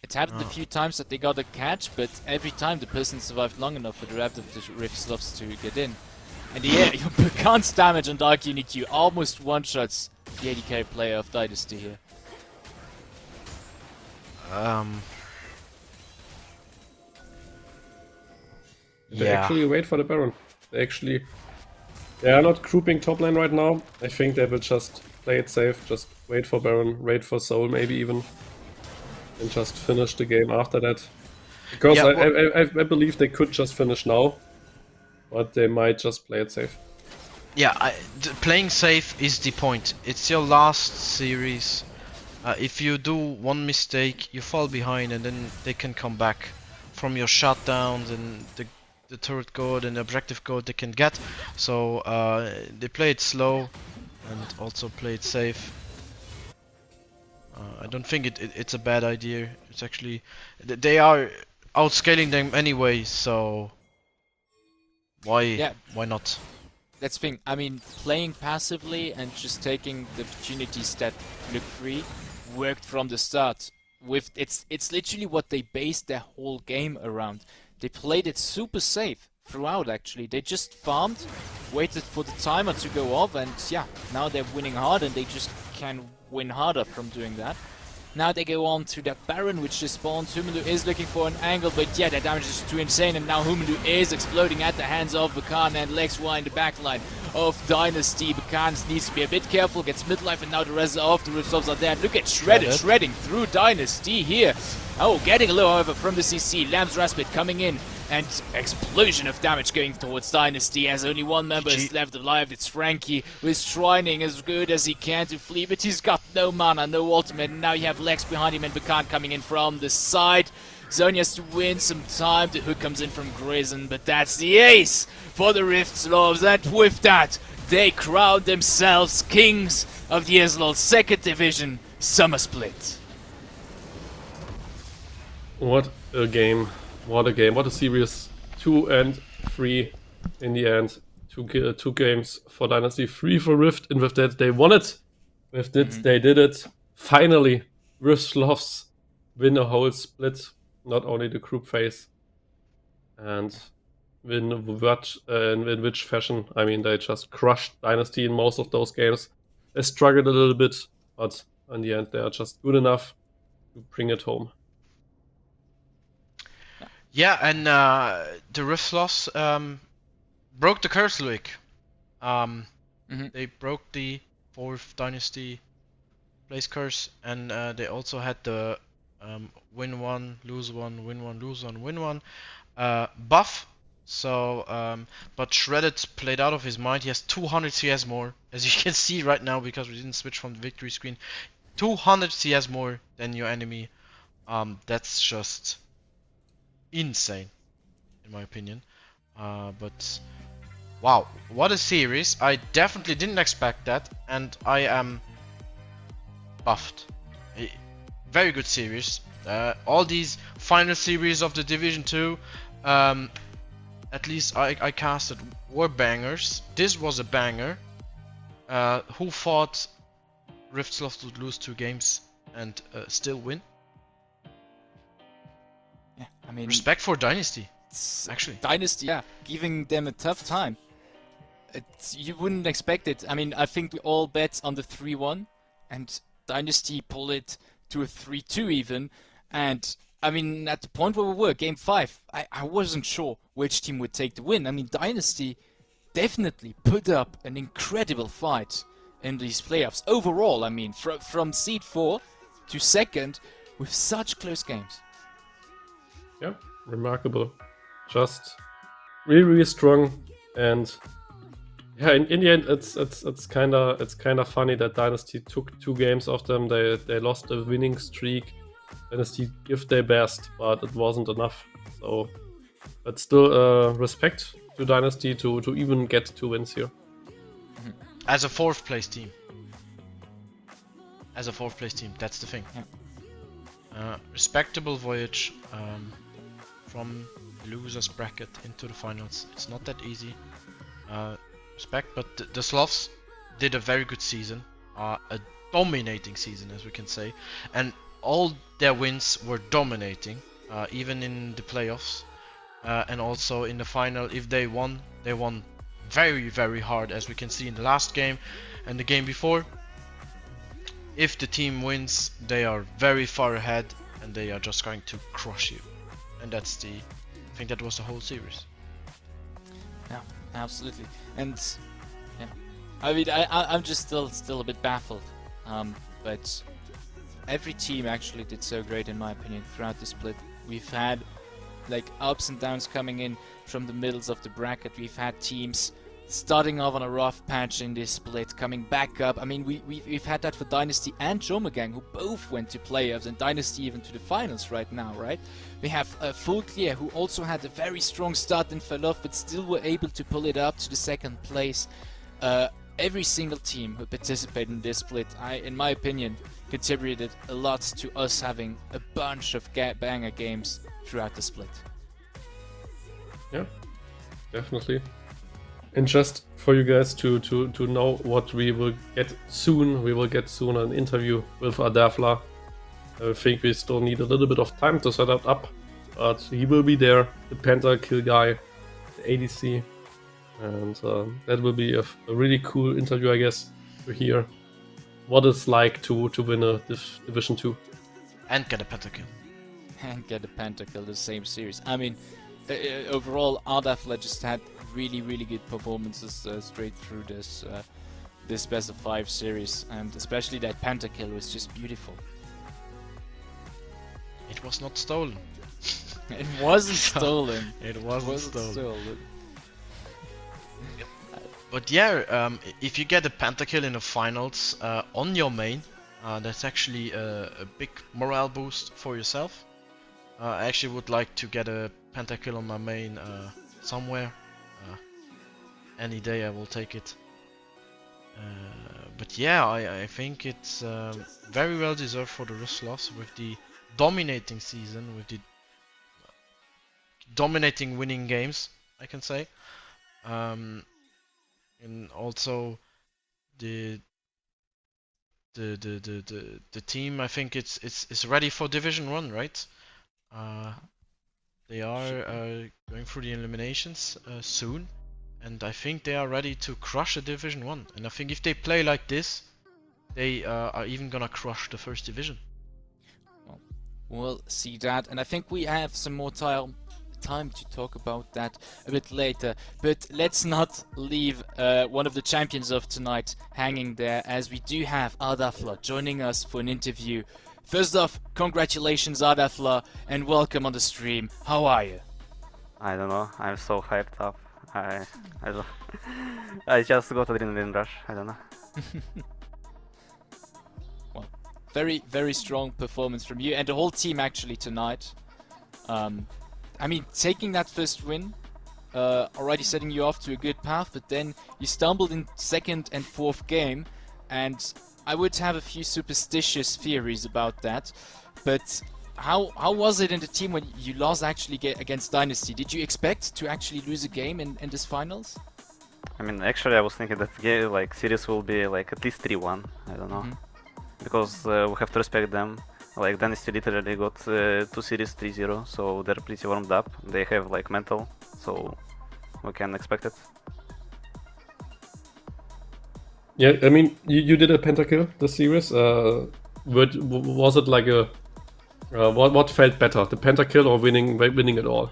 It's happened a few times that they got a catch, but every time the person survived long enough for the rest of the Rift Sloths to get in. And yeah, your Bakan's damage on Dark UniQ almost one-shots the 80k player of Dynasty here. They actually wait for the Baron. They are not grouping top lane right now. I think they will just play it safe, just wait for Baron, wait for Soul maybe even. And just finish the game after that. Because I believe they could just finish now, but they might just play it safe. Yeah, playing safe is the point. It's your last series. If you do one mistake, you fall behind, and then they can come back from your shutdowns and the turret gold and the objective gold they can get. So they play it slow and also play it safe. I don't think it's a bad idea. It's actually, they are outscaling them anyway, so why not? That's the thing. I mean, playing passively and just taking the opportunities that look free worked from the start. It's literally what they based their whole game around. They played it super safe throughout. Actually, they just farmed, waited for the timer to go off, and yeah, now they're winning hard, and they just can win harder from doing that. Now they go on to that Baron, which just spawns. Humelu is looking for an angle, but yeah, that damage is too insane, and now Humelu is exploding at the hands of Bakan, and Lex Y in the backline of Dynasty. Bakan needs to be a bit careful, gets midlife, and now the rest of the Rift Sloths are there. Look at Shredded shredding through Dynasty here. Oh, getting a low, however, from the CC. Lamb's Raspit coming in, and explosion of damage going towards Dynasty as only one member is left alive. It's Frankie, who is trying as good as he can to flee, but he's got no mana, no ultimate, and now you have Lex behind him and Bakan coming in from the side. Zone has to win some time. The hook comes in from Grizzin, but that's the ace for the Rift Sloths, and with that, they crown themselves kings of the ESLOL 2nd Division Summer Split. What a game. What a game. What a series. 2 and 3 in the end. Two games for Dynasty, 3 for Rift, and with that they won it. With that they did it. Finally, Rift Sloths win a whole split, not only the group phase. And in which fashion? I mean, they just crushed Dynasty in most of those games. They struggled a little bit, but in the end they are just good enough to bring it home. Yeah, and the Rift Sloths broke the curse, Luik. They broke the 4th Dynasty place curse, and they also had the win one, lose one, win one, lose one, win one buff. So, but Shredded played out of his mind. He has 200 CS more, as you can see right now, because we didn't switch from the victory screen. 200 CS more than your enemy. That's just insane, in my opinion. But wow, what a series! I definitely didn't expect that, and I am buffed. A very good series. All these final series of the Division 2, at least I casted, were bangers. This was a banger. Who thought Rift Sloths would lose 2 games and still win? Yeah, I mean, respect for Dynasty. Actually, Dynasty, yeah, giving them a tough time. You wouldn't expect it. I mean, I think we all bet on the 3-1, and Dynasty pulled it to a 3-2 even. And I mean, at the point where we were, Game 5, I wasn't sure which team would take the win. I mean, Dynasty definitely put up an incredible fight in these playoffs. Overall, I mean, from seed 4 to 2nd with such close games. Yeah, remarkable. Just really, really strong. And yeah, in the end, it's kind of funny that Dynasty took 2 games off them. They lost a winning streak. Dynasty give their best, but it wasn't enough. So, but still, respect to Dynasty to even get 2 wins here. as a 4th place team. As a 4th place team, that's the thing. Yeah. Respectable voyage from the losers bracket into the finals. It's not that easy. Respect, but the Sloths did a very good season, a dominating season, as we can say, and all their wins were dominating, even in the playoffs, and also in the final. If they won very, very hard, as we can see in the last game and the game before. If the team wins, they are very far ahead, and they are just going to crush you, and I think that was the whole series. Yeah, absolutely. And yeah, I mean, I'm just still a bit baffled. But every team actually did so great, in my opinion, throughout the split. We've had like ups and downs coming in from the middles of the bracket. We've had teams starting off on a rough patch in this split, coming back up. I mean, we've had that for Dynasty and Jomagang, who both went to playoffs, and Dynasty even to the finals right now, right? We have Full Clear, who also had a very strong start and fell off, but still were able to pull it up to the 2nd place. Every single team who participated in this split, in my opinion, contributed a lot to us having a bunch of banger games throughout the split. Yeah, definitely. And just for you guys to know what we will get soon, an interview with Adafla. I think we still need a little bit of time to set that up, but he will be there, the Pentakill guy, the ADC, and that will be a really cool interview, I guess, to hear what it's like to win a Division 2. And get a pentakill. And get a pentakill the same series. I mean, overall, Adafla just had really, really good performances straight through this best of 5 series, and especially that pentakill was just beautiful. It was not stolen. It wasn't stolen. It wasn't stolen. But yeah, if you get a pentakill in the finals on your main, that's actually a big morale boost for yourself. I actually would like to get a pentakill on my main somewhere. Any day I will take it. But yeah, I think it's very well deserved for the Sloths with the dominating season, with the dominating winning games, I can say. And also the team, I think it's ready for Division 1, right? They are going through the eliminations soon, and I think they are ready to crush a Division 1. And I think if they play like this, they are even gonna crush the 1st division. We'll see that, and I think we have some more time time to talk about that a bit later. But let's not leave one of the champions of tonight hanging there, as we do have Ardafla joining us for an interview. First off, congratulations Ardafla, and welcome on the stream. How are you? I don't know. I'm so hyped up. I don't. I just got adrenaline rush. I don't know. Well, very, very strong performance from you and the whole team actually tonight. I mean, taking that first win, already setting you off to a good path, but then you stumbled in second and fourth game, and I would have a few superstitious theories about that. But how was it in the team when you lost actually against Dynasty? Did you expect to actually lose a game in this finals? I mean, actually, I was thinking that game, like series will be like at least 3-1. I don't know, because we have to respect them. Like Dynasty literally got 2 series 3-0, so they're pretty warmed up. They have like mental, so we can expect it. Yeah, I mean, you did a pentakill this series. Was it like a what felt better, the pentakill or winning it all?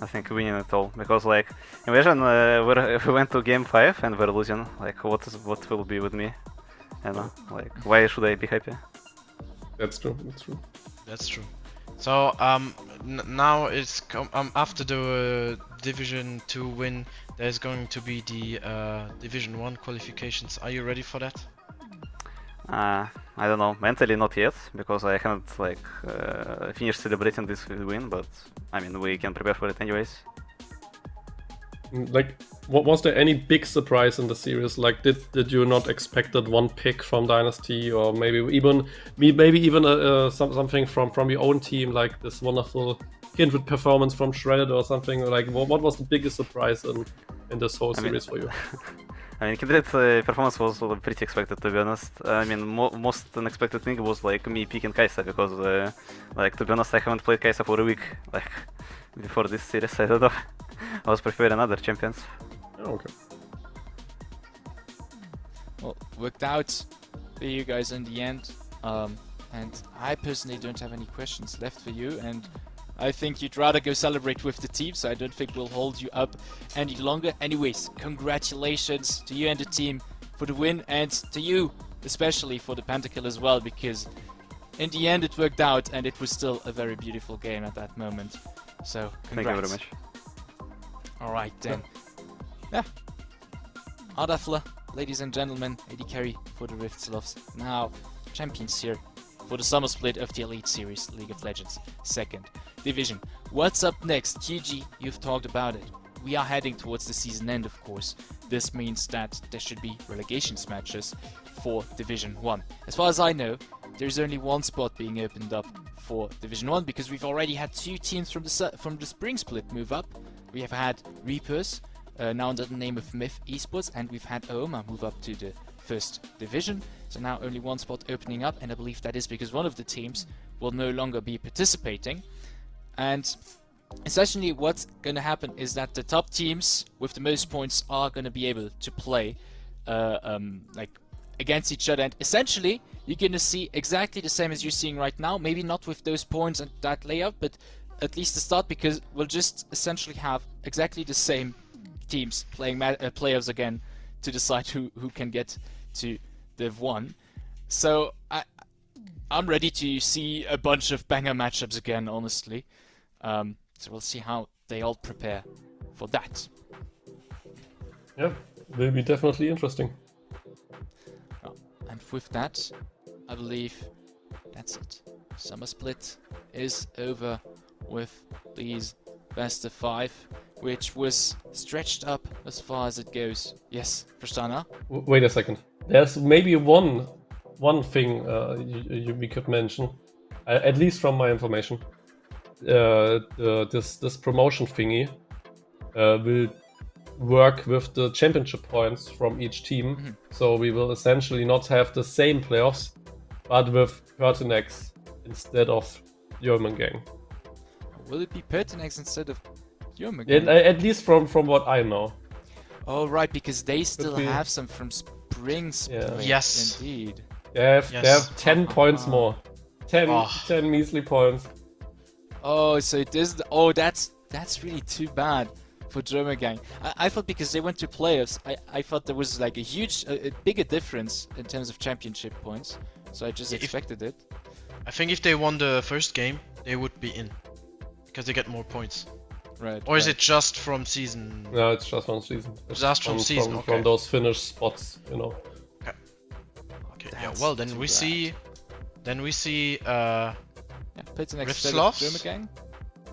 I think winning it all, because like imagine we went to game 5 and we're losing. Like what will be with me? I don't know. Like why should I be happy? That's true. That's true. That's true. So now it's after the Division 2 win, there's going to be the Division 1 qualifications. Are you ready for that? I don't know. Mentally not yet, because I haven't like finished celebrating this win. But I mean, we can prepare for it anyways. Like, was there any big surprise in the series? Like, did you not expected one pick from Dynasty, or maybe even something from your own team, like this wonderful Kindred performance from Shredded or something? Like, what was the biggest surprise in this whole series for you? I mean, Kindred's performance was pretty expected, to be honest. I mean, most unexpected thing was like me picking Kai'Sa, because like, to be honest, I haven't played Kai'Sa for a week, like before this series. I don't know. I was preparing other champions. Oh, okay. Well, worked out for you guys in the end. And I personally don't have any questions left for you, and I think you'd rather go celebrate with the team, so I don't think we'll hold you up any longer. Anyways, congratulations to you and the team for the win, and to you especially for the pentakill as well, because in the end it worked out and it was still a very beautiful game at that moment. So congrats. Thank you very much. Alright then. Yeah. Ardafla, ladies and gentlemen, AD carry for the Rift Sloths. Now, champions here for the summer split of the Elite Series, League of Legends, 2nd Division. What's up next? QG, you've talked about it. We are heading towards the season end, of course. This means that there should be relegation matches for Division 1. As far as I know, there's only one spot being opened up for Division 1, because we've already had 2 teams from the spring split move up. We have had Reapers, now under the name of Myth Esports, and we've had Aoma move up to the 1st Division. So now only one spot opening up, and I believe that is because one of the teams will no longer be participating. And essentially what's going to happen is that the top teams with the most points are going to be able to play like against each other, and essentially you're going to see exactly the same as you're seeing right now, maybe not with those points and that layout, but at least the start, because we'll just essentially have exactly the same teams playing playoffs again to decide who can get to Div 1. So I'm ready to see a bunch of banger matchups again, honestly. So we'll see how they all prepare for that. Yeah, will be definitely interesting. And with that, I believe that's it. Summer split is over with these best of 5, which was stretched up as far as it goes. Yes, Prasthana? Wait a second. There's maybe one thing we could mention, at least from my information. This promotion thingy will work with the championship points from each team. So we will essentially not have the same playoffs, but with Pertinax instead of Yeoman-Gang. Will it be Pertinax instead of Yeoman? At least from what I know. Oh, right, because they still have some from Spring Split. Yeah. Yes. Indeed. They have 10 points more. 10 measly points. Oh, so it is. Oh, that's that's really too bad for German Gang. I thought because they went to playoffs, I thought there was like a bigger difference in terms of championship points. So I just expected it. I think if they won the first game, they would be in. Because they get more points. Right. Or is it just from season? No, it's just one season. It's Just from season, okay. From those finished spots, you know. Okay, yeah, That's well then too we bad. see... Then we see... Yeah, Pits next With set of Sloths? German Gang.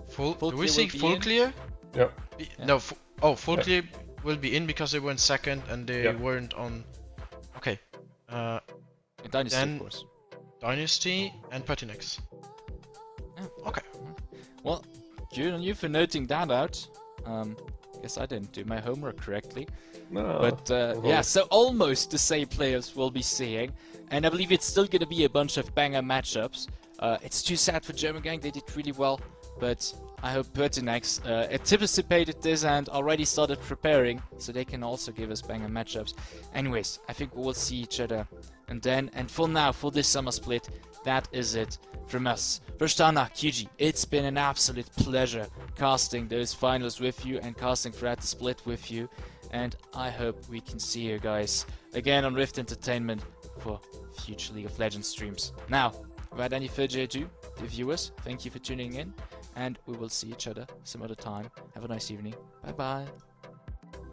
Full Full do we clear see will be full in? clear? Yeah. Yeah. No, full clear will be in because they were in second and they Yeah. weren't on... Okay. And Dynasty, Then- of course. Dynasty and Pertinex. Yeah. Okay. Well, good on you for noting that out. Guess I didn't do my homework correctly. No. But yeah, so almost the same players we'll be seeing. And I believe it's still going to be a bunch of banger matchups. It's too sad for German Gang, they did really well. But I hope Pertinex anticipated this and already started preparing. So they can also give us banger matchups. Anyways, I think we will see each other. And for now, for this summer split, that is it from us. Verstana, QG, it's been an absolute pleasure casting those finals with you and casting throughout the split with you. And I hope we can see you guys again on Rift Entertainment for future League of Legends streams. Now, without any further ado, the viewers, thank you for tuning in. And we will see each other some other time. Have a nice evening. Bye bye.